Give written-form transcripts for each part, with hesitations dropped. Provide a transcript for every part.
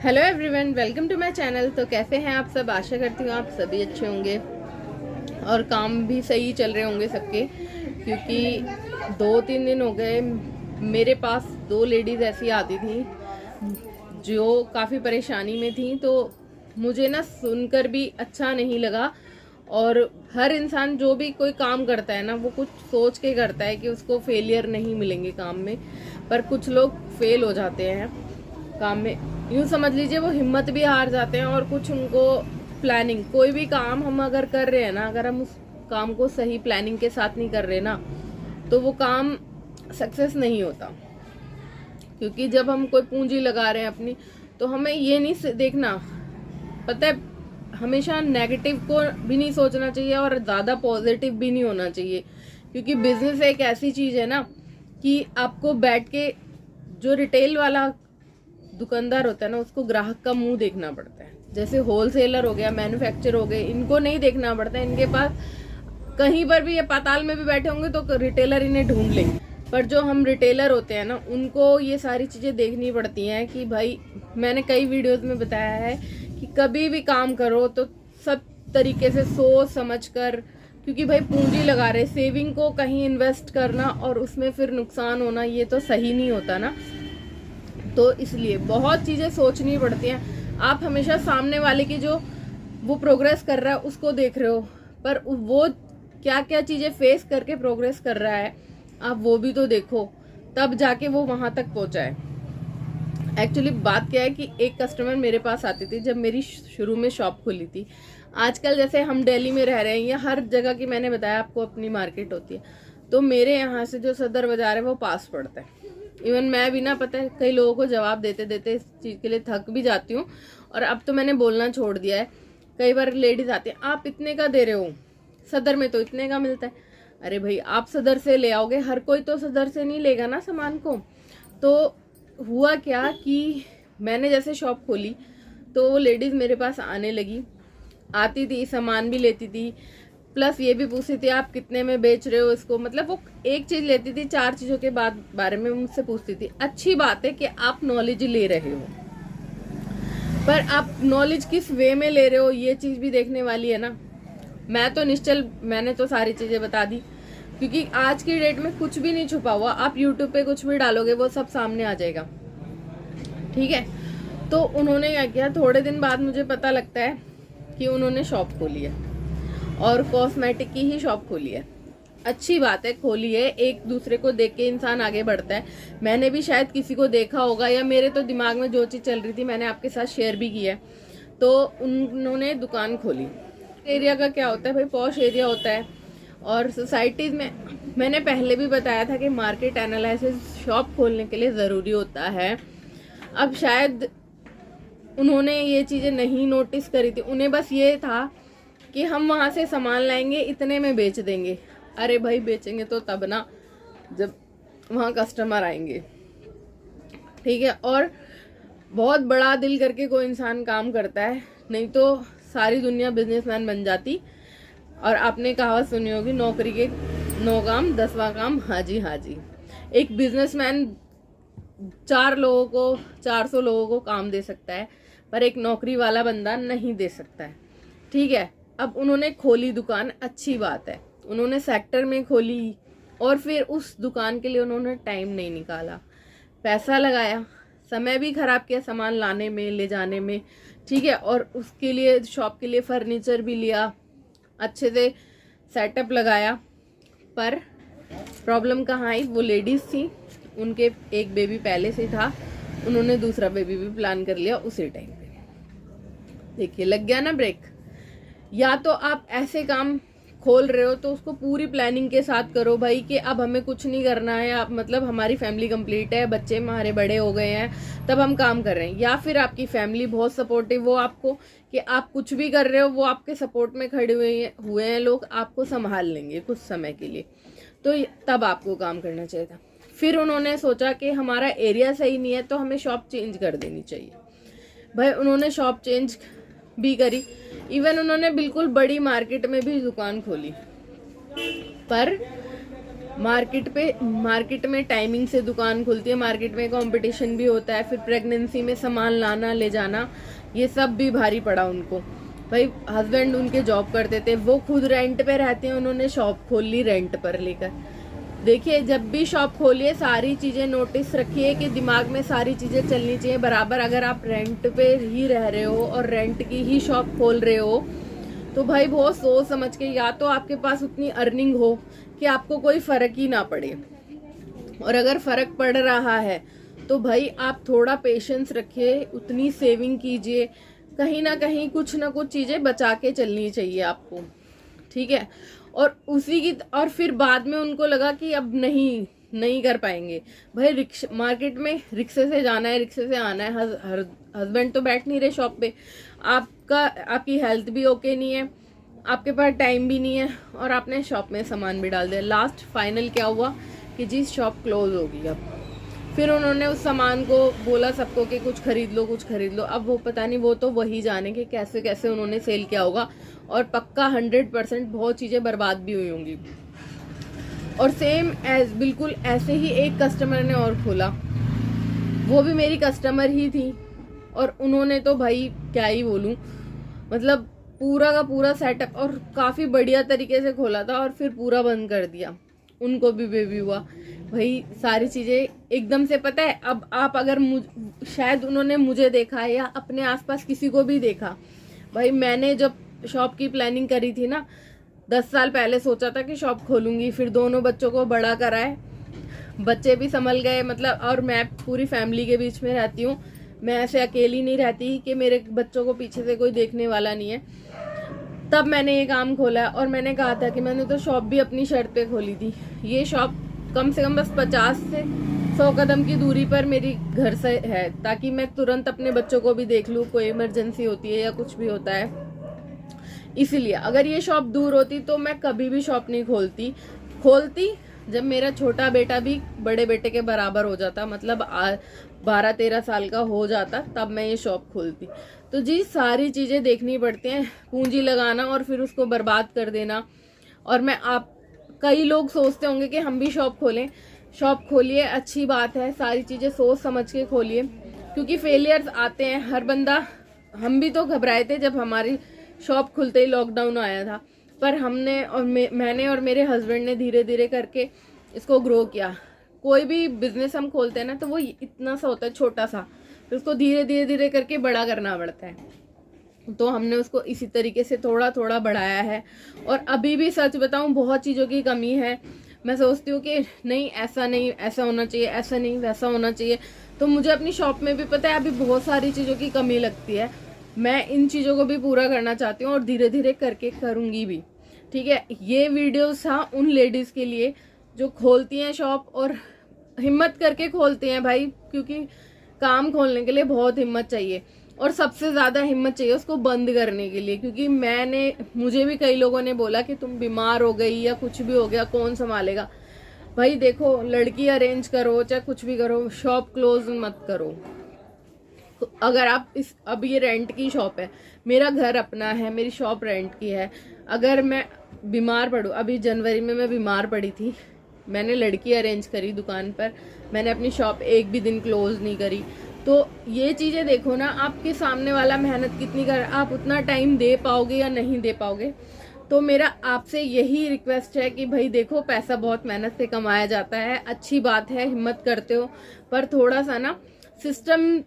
Hello everyone, welcome to my channel. तो कैसे हैं आप सब? आशा करती हूँ आप सभी अच्छे होंगे और काम भी सही चल रहे होंगे सबके, क्योंकि 2-3 दिन हो गए मेरे पास 2 लेडीज़ ऐसी आती थी जो काफ़ी परेशानी में थी। तो मुझे ना सुनकर भी अच्छा नहीं लगा। और हर इंसान जो भी कोई काम करता है ना, वो कुछ सोच के करता है कि उसको फेलियर नहीं मिलेंगे काम में, पर कुछ लोग फेल हो जाते हैं काम में। यूँ समझ लीजिए वो हिम्मत भी हार जाते हैं। और कुछ उनको प्लानिंग, कोई भी काम हम अगर कर रहे हैं ना, अगर हम उस काम को सही प्लानिंग के साथ नहीं कर रहे ना, तो वो काम सक्सेस नहीं होता। क्योंकि जब हम कोई पूंजी लगा रहे हैं अपनी, तो हमें ये नहीं देखना, पता है, हमेशा नेगेटिव को भी नहीं सोचना चाहिए और ज़्यादा पॉजिटिव भी नहीं होना चाहिए। क्योंकि बिजनेस एक ऐसी चीज़ है ना कि आपको बैठ के, जो रिटेल वाला दुकानदार होता है ना, उसको ग्राहक का मुंह देखना पड़ता है। जैसे होलसेलर हो गया, मैन्युफैक्चर हो गए, इनको नहीं देखना पड़ता है। इनके पास कहीं पर भी, ये पाताल में भी बैठे होंगे तो रिटेलर इन्हें ढूंढ लेंगे। पर जो हम रिटेलर होते हैं ना, उनको ये सारी चीज़ें देखनी पड़ती हैं कि भाई, मैंने कई वीडियोस में बताया है कि कभी भी काम करो तो सब तरीके से सोच समझ कर, क्योंकि भाई पूंजी लगा रहे, सेविंग को कहीं इन्वेस्ट करना और उसमें फिर नुकसान होना, ये तो सही नहीं होता ना। तो इसलिए बहुत चीज़ें सोचनी पड़ती हैं। आप हमेशा सामने वाले की जो वो प्रोग्रेस कर रहा है उसको देख रहे हो, पर वो क्या क्या चीज़ें फेस करके प्रोग्रेस कर रहा है, आप वो भी तो देखो, तब जाके वो वहाँ तक पहुँचा है। एक्चुअली बात क्या है कि एक कस्टमर मेरे पास आती थी जब मेरी शुरू में शॉप खुली थी। आजकल जैसे हम दिल्ली में रह रहे हैं, या हर जगह की, मैंने बताया आपको, अपनी मार्केट होती है। तो मेरे यहाँ से जो सदर बाजार है वो पास पड़ता है। इवन मैं भी ना, पता है, कई लोगों को जवाब देते देते इस चीज़ के लिए थक भी जाती हूँ। और अब तो मैंने बोलना छोड़ दिया है। कई बार लेडीज आती हैं, आप इतने का दे रहे हो, सदर में तो इतने का मिलता है। अरे भाई, आप सदर से ले आओगे, हर कोई तो सदर से नहीं लेगा ना सामान को। तो हुआ क्या कि मैंने जैसे शॉप खोली तो वो लेडीज़ मेरे पास आने लगी, आती थी, सामान भी लेती थी, प्लस ये भी पूछती थी आप कितने में बेच रहे हो इसको। मतलब वो एक चीज़ लेती थी, 4 चीज़ों के बारे में मुझसे पूछती थी। अच्छी बात है कि आप नॉलेज ले रहे हो, पर आप नॉलेज किस वे में ले रहे हो, ये चीज़ भी देखने वाली है ना। मैं तो निश्चल, मैंने तो सारी चीज़ें बता दी, क्योंकि आज की डेट में कुछ भी नहीं छुपा हुआ। आप यूट्यूब पे कुछ भी डालोगे वो सब सामने आ जाएगा, ठीक है। तो उन्होंने क्या किया, थोड़े दिन बाद मुझे पता लगता है कि उन्होंने शॉप खोली है, और कॉस्मेटिक की ही शॉप खोली है। अच्छी बात है, खोली है। एक दूसरे को देख के इंसान आगे बढ़ता है। मैंने भी शायद किसी को देखा होगा, या मेरे तो दिमाग में जो चीज़ चल रही थी मैंने आपके साथ शेयर भी की है। तो उन्होंने दुकान खोली। एरिया का क्या होता है भाई, पॉश एरिया होता है। और सोसाइटीज़ में मैंने पहले भी बताया था कि मार्केट एनालिसिस शॉप खोलने के लिए ज़रूरी होता है। अब शायद उन्होंने ये चीज़ें नहीं नोटिस करी थी, उन्हें बस ये था कि हम वहाँ से सामान लाएंगे, इतने में बेच देंगे। अरे भाई, बेचेंगे तो तब ना जब वहाँ कस्टमर आएंगे, ठीक है। और बहुत बड़ा दिल करके कोई इंसान काम करता है, नहीं तो सारी दुनिया बिजनेसमैन बन जाती। और आपने कहावत सुनी होगी, नौकरी के 9 काम, 10वां काम हाजी हाजी। एक बिजनेसमैन 400 लोगों को काम दे सकता है, पर एक नौकरी वाला बंदा नहीं दे सकता है, ठीक है। अब उन्होंने खोली दुकान, अच्छी बात है, उन्होंने सेक्टर में खोली, और फिर उस दुकान के लिए उन्होंने टाइम नहीं निकाला, पैसा लगाया, समय भी खराब किया सामान लाने में, ले जाने में, ठीक है। और उसके लिए, शॉप के लिए फर्नीचर भी लिया, अच्छे से सेटअप लगाया। पर प्रॉब्लम कहाँ आई, वो लेडीज़ थी, उनके एक बेबी पहले से था, उन्होंने दूसरा बेबी भी प्लान कर लिया उसी टाइम पे। देखिए, लग गया ना ब्रेक। या तो आप ऐसे काम खोल रहे हो तो उसको पूरी प्लानिंग के साथ करो भाई, कि अब हमें कुछ नहीं करना है, आप मतलब हमारी फैमिली कंप्लीट है, बच्चे हमारे बड़े हो गए हैं, तब हम काम कर रहे हैं। या फिर आपकी फैमिली बहुत सपोर्टिव हो आपको, कि आप कुछ भी कर रहे हो, वो आपके सपोर्ट में खड़े हुए हैं लोग, आपको संभाल लेंगे कुछ समय के लिए, तो तब आपको काम करना चाहिए था। फिर उन्होंने सोचा कि हमारा एरिया सही नहीं है, तो हमें शॉप चेंज कर देनी चाहिए। भाई, उन्होंने शॉप चेंज भी करी, इवन उन्होंने बिल्कुल बड़ी मार्केट में भी दुकान खोली, पर मार्केट में टाइमिंग से दुकान खुलती है, मार्केट में कंपटीशन भी होता है, फिर प्रेगनेंसी में सामान लाना ले जाना ये सब भी भारी पड़ा उनको। भाई हस्बैंड उनके जॉब करते थे, वो खुद रेंट पे रहते हैं, उन्होंने शॉप खोल ली रेंट पर लेकर। देखिए जब भी शॉप खोलिए सारी चीज़ें नोटिस रखिए कि दिमाग में सारी चीज़ें चलनी चाहिए बराबर। अगर आप रेंट पे ही रह रहे हो और रेंट की ही शॉप खोल रहे हो तो भाई बहुत सोच समझ के, या तो आपके पास उतनी अर्निंग हो कि आपको कोई फर्क ही ना पड़े, और अगर फर्क पड़ रहा है तो भाई आप थोड़ा पेशेंस रखिए, उतनी सेविंग कीजिए, कहीं ना कहीं कुछ ना कुछ चीजें बचा के चलनी चाहिए आपको, ठीक है। और फिर बाद में उनको लगा कि अब नहीं कर पाएंगे। भाई मार्केट में रिक्शे से जाना है, रिक्शे से आना है, हस्बैंड तो बैठ नहीं रहे शॉप पे, आपकी हेल्थ भी ओके नहीं है, आपके पास टाइम भी नहीं है, और आपने शॉप में सामान भी डाल दिया। लास्ट फाइनल क्या हुआ कि जी शॉप क्लोज होगी। अब फिर उन्होंने उस सामान को बोला सबको कि कुछ खरीद लो कुछ खरीद लो। अब वो पता नहीं, वो तो वही जाने कि कैसे कैसे उन्होंने सेल किया होगा, और पक्का 100% बहुत चीज़ें बर्बाद भी हुई होंगी। और बिल्कुल ऐसे ही एक कस्टमर ने और खोला, वो भी मेरी कस्टमर ही थी, और उन्होंने तो भाई क्या ही बोलूं, मतलब पूरा का पूरा सेटअप और काफ़ी बढ़िया तरीके से खोला था, और फिर पूरा बंद कर दिया। उनको भी बेबी हुआ। भाई सारी चीज़ें एकदम से, पता है अब आप अगर शायद उन्होंने मुझे देखा या अपने आसपास किसी को भी देखा। भाई मैंने जब शॉप की प्लानिंग करी थी ना, 10 साल पहले सोचा था कि शॉप खोलूंगी, फिर दोनों बच्चों को बड़ा कराए, बच्चे भी संभल गए, मतलब, और मैं पूरी फैमिली के बीच में रहती हूँ, मैं ऐसे अकेली नहीं रहती कि मेरे बच्चों को पीछे से कोई देखने वाला नहीं है। तब मैंने ये काम खोला, और मैंने कहा था कि मैंने तो शॉप भी अपनी शर्त पे खोली थी। ये शॉप कम से कम बस 50 से 100 कदम की दूरी पर मेरी घर से है, ताकि मैं तुरंत अपने बच्चों को भी देख लूँ, कोई इमरजेंसी होती है या कुछ भी होता है। इसीलिए अगर ये शॉप दूर होती तो मैं कभी भी शॉप नहीं खोलती जब मेरा छोटा बेटा भी बड़े बेटे के बराबर हो जाता, मतलब 12-13 साल का हो जाता, तब मैं ये शॉप खोलती। तो जी सारी चीज़ें देखनी पड़ती हैं, पूंजी लगाना और फिर उसको बर्बाद कर देना। और कई लोग सोचते होंगे कि हम भी शॉप खोलें, शॉप खोलिए, अच्छी बात है, सारी चीज़ें सोच समझ के खोलिए, क्योंकि फेलियर्स आते हैं हर बंदा। हम भी तो घबराए थे जब हमारी शॉप खुलते ही लॉकडाउन आया था, पर मैंने और मेरे हस्बैंड ने धीरे धीरे करके इसको ग्रो किया। कोई भी बिजनेस हम खोलते हैं ना तो वो इतना सा होता है छोटा सा, फिर उसको धीरे धीरे करके बड़ा करना पड़ता है। तो हमने उसको इसी तरीके से थोड़ा थोड़ा बढ़ाया है। और अभी भी सच बताऊं बहुत चीज़ों की कमी है। मैं सोचती हूँ कि नहीं ऐसा होना चाहिए, ऐसा नहीं वैसा होना चाहिए। तो मुझे अपनी शॉप में भी पता है अभी बहुत सारी चीज़ों की कमी लगती है। मैं इन चीज़ों को भी पूरा करना चाहती हूँ और धीरे धीरे करके करूँगी भी, ठीक है। ये वीडियोस था उन लेडीज़ के लिए जो खोलती हैं शॉप और हिम्मत करके खोलती हैं भाई, क्योंकि काम खोलने के लिए बहुत हिम्मत चाहिए, और सबसे ज़्यादा हिम्मत चाहिए उसको बंद करने के लिए। क्योंकि मुझे भी कई लोगों ने बोला कि तुम बीमार हो गई या कुछ भी हो गया, कौन संभालेगा। भाई देखो, लड़की अरेंज करो चाहे कुछ भी करो, शॉप क्लोज मत करो। तो अगर आप अब ये रेंट की शॉप है, मेरा घर अपना है, मेरी शॉप रेंट की है। अगर मैं बीमार पड़ूँ, अभी जनवरी में मैं बीमार पड़ी थी, मैंने लड़की अरेंज करी दुकान पर, मैंने अपनी शॉप एक भी दिन क्लोज नहीं करी। तो ये चीज़ें देखो ना, आपके सामने वाला मेहनत कितनी कर, आप उतना टाइम दे पाओगे या नहीं दे पाओगे। तो मेरा आपसे यही रिक्वेस्ट है कि भाई देखो, पैसा बहुत मेहनत से कमाया जाता है, अच्छी बात है, हिम्मत करते हो, पर थोड़ा सा ना सिस्टम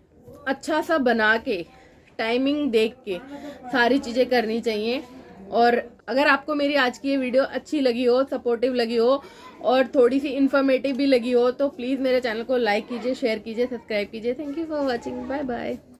अच्छा सा बना के, टाइमिंग देख के सारी चीज़ें करनी चाहिए। और अगर आपको मेरी आज की ये वीडियो अच्छी लगी हो, सपोर्टिव लगी हो और थोड़ी सी इन्फॉर्मेटिव भी लगी हो, तो प्लीज़ मेरे चैनल को लाइक कीजिए, शेयर कीजिए, सब्सक्राइब कीजिए। Thank you for watching, bye bye.